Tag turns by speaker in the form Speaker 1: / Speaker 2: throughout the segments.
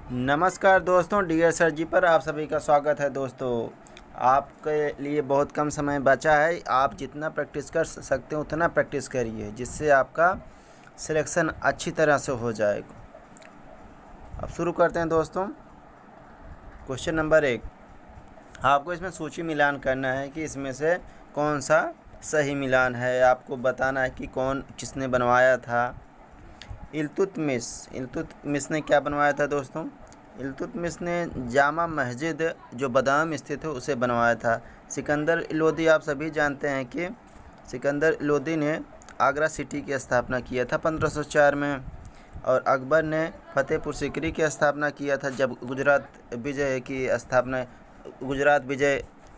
Speaker 1: नमस्कार दोस्तों, dear sir जी पर आप सभी का स्वागत है। दोस्तों, आपके लिए बहुत कम समय बचा है। आप जितना प्रैक्टिस कर सकते हैं उतना प्रैक्टिस करिए, जिससे आपका सिलेक्शन अच्छी तरह से हो जाएगा। अब शुरू करते हैं दोस्तों। क्वेश्चन नंबर 1, आपको इसमें सूची मिलान करना है कि इसमें से कौन सा सही मिलान है। आपको बताना है कि कौन किसने बनवाया था। इल्तुतमिश ने क्या बनवाया था दोस्तों? इल्तुतमिश ने जामा मस्जिद जो बदाम स्थित है उसे बनवाया था। सिकंदर लोदी, आप सभी जानते हैं कि सिकंदर लोदी ने आगरा सिटी की स्थापना किया था 1504 में, और अकबर ने फतेहपुर सीकरी की स्थापना किया था जब गुजरात विजय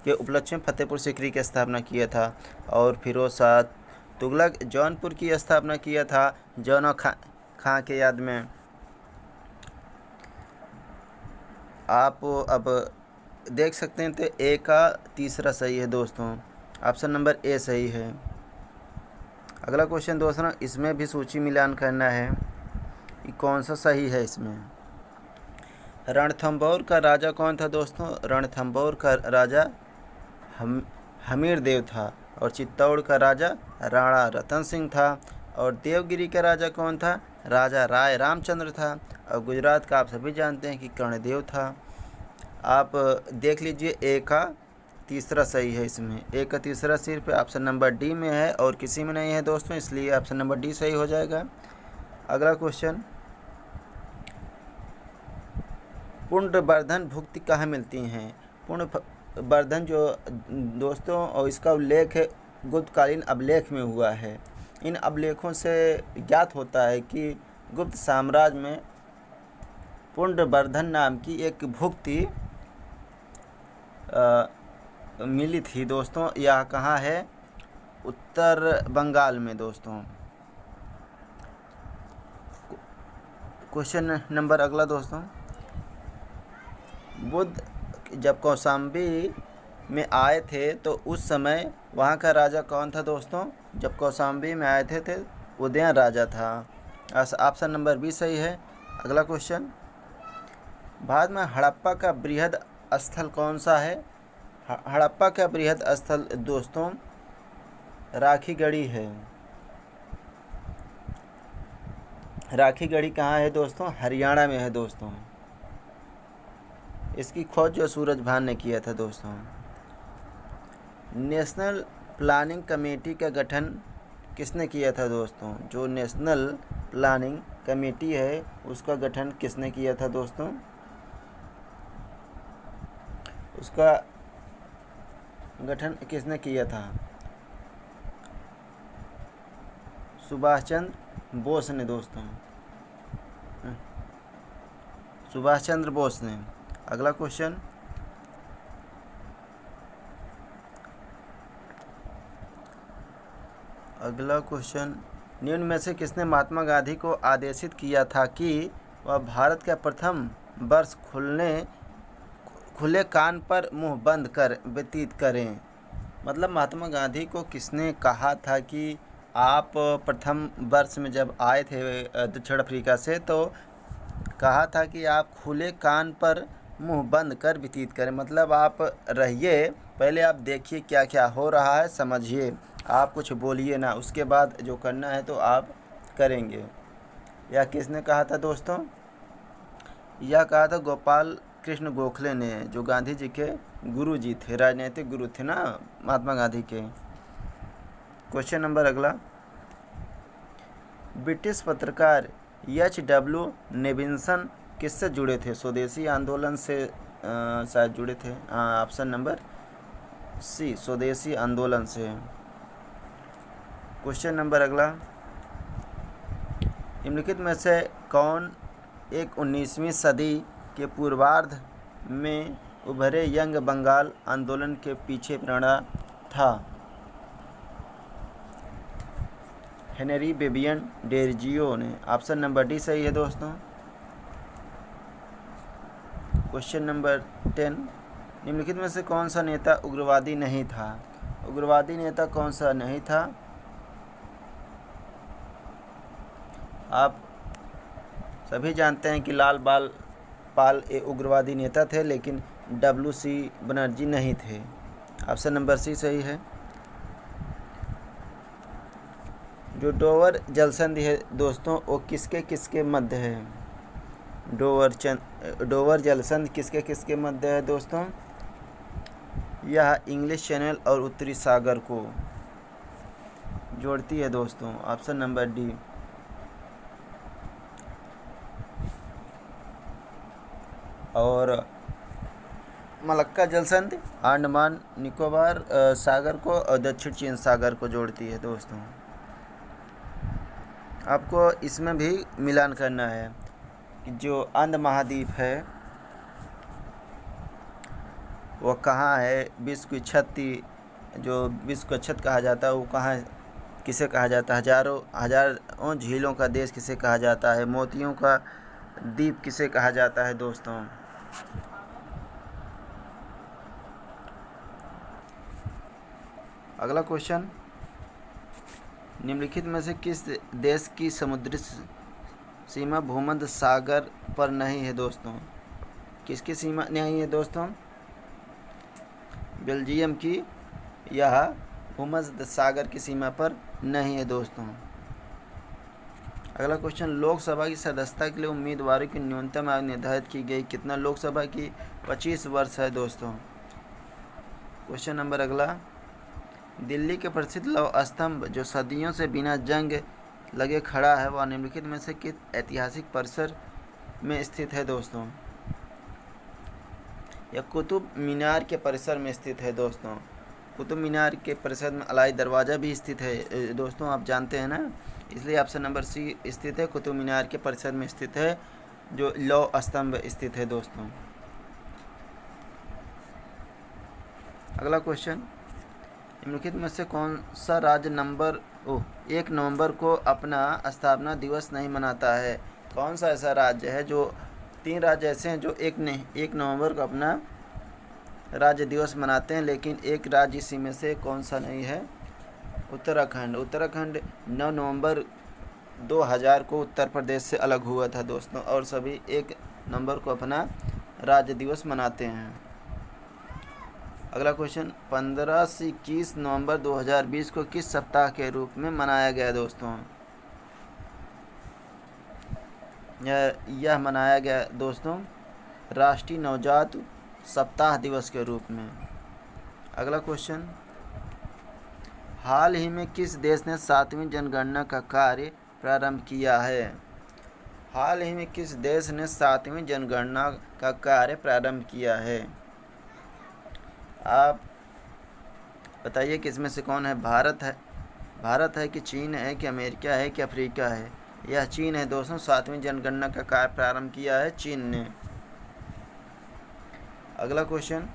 Speaker 1: के उपलक्ष्य में फतेहपुर सीकरी की स्थापना किया था। और फिरोज शाह तुगलक जौनपुर की स्थापना किया था जौनों खां के याद में। आप अब देख सकते हैं तो ए का तीसरा सही है दोस्तों, ऑप्शन नंबर ए सही है। अगला क्वेश्चन दोस्तों, इसमें भी सूची मिलान करना है कि कौन सा सही है। इसमें रणथंभौर का राजा कौन था दोस्तों? रणथंभौर का राजा हमीर देव था, और चित्तौड़ का राजा राणा रतन सिंह था, और देवगिरी का राजा कौन था? राजा राय रामचंद्र था, और गुजरात का आप सभी जानते हैं कि कर्णदेव था। आप देख लीजिए, ए का तीसरा सही है। इसमें ए का तीसरा सिर्फ ऑप्शन नंबर डी में है और किसी में नहीं है दोस्तों, इसलिए ऑप्शन नंबर डी सही हो जाएगा। अगला क्वेश्चन, पुण्यवर्धन भुक्ति कहाँ मिलती हैं? पुण्यवर्धन जो दोस्तों, और इसका उल्लेख है गुप्तकालीन अभिलेख में हुआ है। इन अभिलेखों से ज्ञात होता है कि गुप्त साम्राज्य में पुण्यवर्धन नाम की एक भुक्ति मिली थी दोस्तों। यह कहाँ है? उत्तर बंगाल में दोस्तों। क्वेश्चन नंबर अगला दोस्तों, बुद्ध जब कौशाम्बी में आए थे तो उस समय वहाँ का राजा कौन था दोस्तों? जब कौशाम्बी में आए थे उदयन राजा था। ऑप्शन नंबर बी सही है। अगला क्वेश्चन, भारत में हड़प्पा का बृहद स्थल कौन सा है? हड़प्पा का बृहद स्थल दोस्तों राखीगढ़ी है। राखीगढ़ी कहाँ है दोस्तों? हरियाणा में है दोस्तों। इसकी खोज जो सूरज भान ने किया था दोस्तों। नेशनल प्लानिंग कमेटी का गठन किसने किया था दोस्तों? जो नेशनल प्लानिंग कमेटी है उसका गठन किसने किया था दोस्तों? उसका गठन किसने किया था? सुभाष चंद्र बोस ने दोस्तों, सुभाष चंद्र बोस ने। अगला क्वेश्चन, निम्न में से किसने महात्मा गांधी को आदेशित किया था कि वह भारत का प्रथम वर्ष खुले कान पर मुंह बंद कर व्यतीत करें? मतलब महात्मा गांधी को किसने कहा था कि आप प्रथम वर्ष में जब आए थे दक्षिण अफ्रीका से, तो कहा था कि आप खुले कान पर मुंह बंद कर व्यतीत करें। मतलब आप रहिए, पहले आप देखिए क्या क्या हो रहा है, समझिए, आप कुछ बोलिए ना, उसके बाद जो करना है तो आप करेंगे। यह किसने कहा था दोस्तों? यह कहा था गोपाल कृष्ण गोखले ने, जो गांधी जी के गुरु जी थे, राजनीतिक गुरु थे ना महात्मा गांधी के। क्वेश्चन नंबर अगला, ब्रिटिश पत्रकार एच.डब्ल्यू. नेविल्सन किससे जुड़े थे? स्वदेशी आंदोलन से शायद जुड़े थे। ऑप्शन नंबर सी, स्वदेशी आंदोलन से। क्वेश्चन नंबर अगला, निम्नलिखित में से कौन एक 19वीं सदी के पूर्वार्ध में उभरे यंग बंगाल आंदोलन के पीछे प्रेरणा था? हेनरी बेबियन डेरजियो ने। ऑप्शन नंबर डी सही है दोस्तों। क्वेश्चन नंबर 10, निम्नलिखित में से कौन सा नेता उग्रवादी नहीं था? उग्रवादी नेता कौन सा नहीं था? आप सभी जानते हैं कि लाल बाल पाल ए उग्रवादी नेता थे, लेकिन WC बनर्जी नहीं थे। ऑप्शन नंबर सी सही है। जो डोवर जलसंधि है दोस्तों, वो किसके किसके मध्य है? डोवर जलसंधि किसके किसके मध्य है दोस्तों? यह इंग्लिश चैनल और उत्तरी सागर को जोड़ती है दोस्तों। Option number D. और मलक्का जलसंधि अंडमान निकोबार सागर को और दक्षिण चीन सागर को जोड़ती है दोस्तों। आपको इसमें भी मिलान करना है कि जो अंध महाद्वीप है वो कहाँ है, विश्व की छत, जो विश्व का छत कहा जाता है वो कहाँ, किसे कहा जाता है? हजारों झीलों का देश किसे कहा जाता है? मोतियों का द्वीप किसे कहा जाता है दोस्तों? अगला क्वेश्चन, निम्नलिखित में से किस देश की समुद्री सीमा भूमध्य सागर पर नहीं है दोस्तों? किसकी सीमा नहीं है दोस्तों? बेल्जियम की यह भूमध्य सागर की सीमा पर नहीं है दोस्तों। अगला क्वेश्चन, लोकसभा की सदस्यता के लिए उम्मीदवारों की न्यूनतम आयु निर्धारित की गई कितना? लोकसभा की 25 वर्ष है दोस्तों। क्वेश्चन नंबर अगला, दिल्ली के प्रसिद्ध लौह स्तंभ जो सदियों से बिना जंग लगे खड़ा है वह निम्नलिखित में से किस ऐतिहासिक परिसर में स्थित है दोस्तों? यह कुतुब मीनार के परिसर में स्थित है दोस्तों। कुतुब मीनार के परिसर में अलाई दरवाज़ा भी स्थित है दोस्तों, आप जानते हैं ना, इसलिए ऑप्शन नंबर सी स्थित है। कुतुब मीनार के परिसर में स्थित है जो लौह स्तंभ स्थित है दोस्तों। अगला क्वेश्चन, निम्नलिखित में से कौन सा राज्य 1 नवंबर को अपना स्थापना दिवस नहीं मनाता है? कौन सा ऐसा राज्य है, जो 3 राज्य ऐसे हैं जो 1 नवंबर को अपना राज्य दिवस मनाते हैं, लेकिन एक राज्य इसी में से कौन सा नहीं है? उत्तराखंड। उत्तराखंड 9 नवंबर 2000 को उत्तर प्रदेश से अलग हुआ था दोस्तों, और सभी 1 नवंबर को अपना राज्य दिवस मनाते हैं। अगला क्वेश्चन, 15 से 21 नवंबर 2020 को किस सप्ताह के रूप में मनाया गया दोस्तों? यह मनाया गया दोस्तों राष्ट्रीय नवजात सप्ताह दिवस के रूप में। अगला क्वेश्चन, हाल ही में किस देश ने 7वीं जनगणना का कार्य प्रारंभ किया है? हाल ही में किस देश ने 7वीं जनगणना का कार्य प्रारंभ किया है? आप बताइए किसमें से कौन है? भारत है कि चीन है कि अमेरिका है कि अफ्रीका है? यह चीन है दोस्तों। 7वीं जनगणना का कार्य प्रारंभ किया है चीन ने। अगला क्वेश्चन,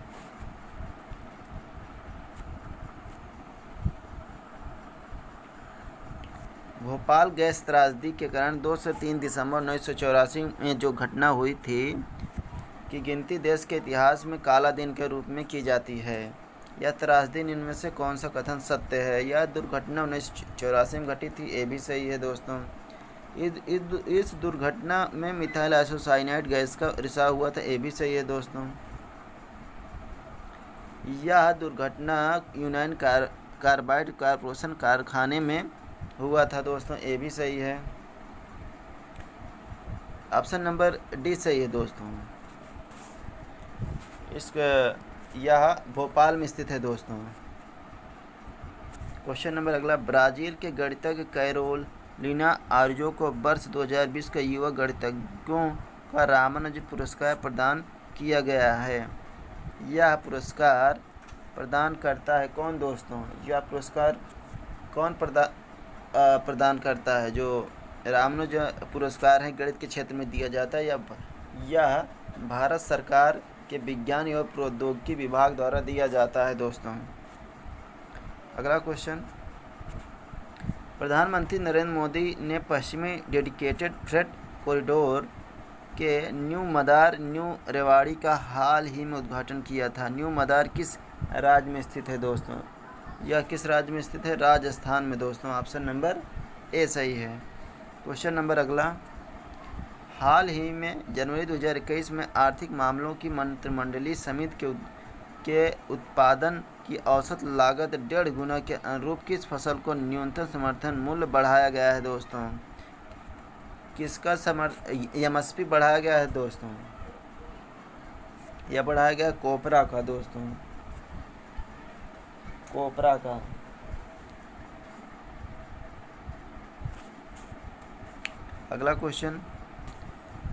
Speaker 1: भोपाल गैस त्रासदी के कारण 2 से 3 दिसंबर 1984 में जो घटना हुई थी की गिनती देश के इतिहास में काला दिन के रूप में की जाती है। यह त्रासदी इनमें से कौन सा कथन सत्य है? यह दुर्घटना 1984 में घटी थी, ये भी सही है दोस्तों। इस दुर्घटना में मिथाइल आइसोसाइनाइड गैस का रिसाव हुआ था, ये भी सही है दोस्तों। यह दुर्घटना यूनियन कार्बाइड कॉर्पोरेशन कारखाने में हुआ था दोस्तों, ये भी सही है। ऑप्शन नंबर डी सही है दोस्तों। यह भोपाल में स्थित है दोस्तों। क्वेश्चन नंबर अगला, ब्राज़ील के गणितज्ञ कैरोलिना आर्जो को वर्ष 2020 का युवा गणितज्ञों का रामानुज पुरस्कार प्रदान किया गया है। यह पुरस्कार प्रदान करता है कौन दोस्तों? यह पुरस्कार कौन प्रदान करता है? जो रामानुज पुरस्कार है गणित के क्षेत्र में दिया जाता है, यह भारत सरकार के विज्ञान एवं प्रौद्योगिकी विभाग द्वारा दिया जाता है दोस्तों। अगला क्वेश्चन, प्रधानमंत्री नरेंद्र मोदी ने पश्चिमी डेडिकेटेड फ्रेट कॉरिडोर के न्यू रेवाड़ी का हाल ही में उद्घाटन किया था। न्यू मदार किस राज्य में स्थित है दोस्तों? यह किस राज्य में स्थित है? राजस्थान में दोस्तों। ऑप्शन नंबर ए सही है। क्वेश्चन नंबर अगला, हाल ही में जनवरी 2021 में आर्थिक मामलों की मंत्रिमंडलीय समिति के उत्पादन की औसत लागत 1.5 गुना के अनुरूप किस फसल को न्यूनतम समर्थन मूल्य बढ़ाया गया है दोस्तों? किसका एमएसपी बढ़ाया गया है दोस्तों? यह बढ़ाया गया कोपरा का दोस्तों, कोपरा का। अगला क्वेश्चन,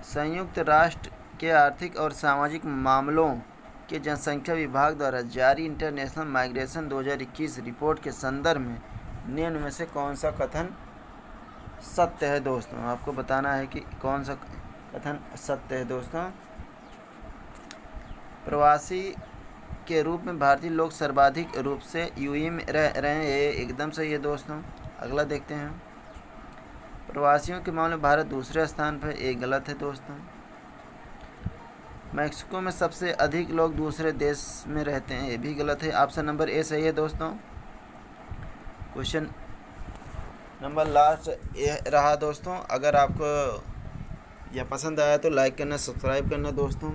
Speaker 1: संयुक्त राष्ट्र के आर्थिक और सामाजिक मामलों के जनसंख्या विभाग द्वारा जारी इंटरनेशनल माइग्रेशन 2021 रिपोर्ट के संदर्भ में निम्न में से कौन सा कथन सत्य है दोस्तों? आपको बताना है कि कौन सा कथन सत्य है दोस्तों। प्रवासी के रूप में भारतीय लोग सर्वाधिक रूप से यूएई में रह रहे हैं, ये एकदम सही है दोस्तों। अगला देखते हैं, प्रवासियों के मामले में भारत दूसरे स्थान पर, ये गलत है दोस्तों। मैक्सिको में सबसे अधिक लोग दूसरे देश में रहते हैं, ये भी गलत है। ऑप्शन नंबर ए सही है दोस्तों। क्वेश्चन नंबर लास्ट ये रहा दोस्तों। अगर आपको यह पसंद आया तो लाइक करना, सब्सक्राइब करना दोस्तों।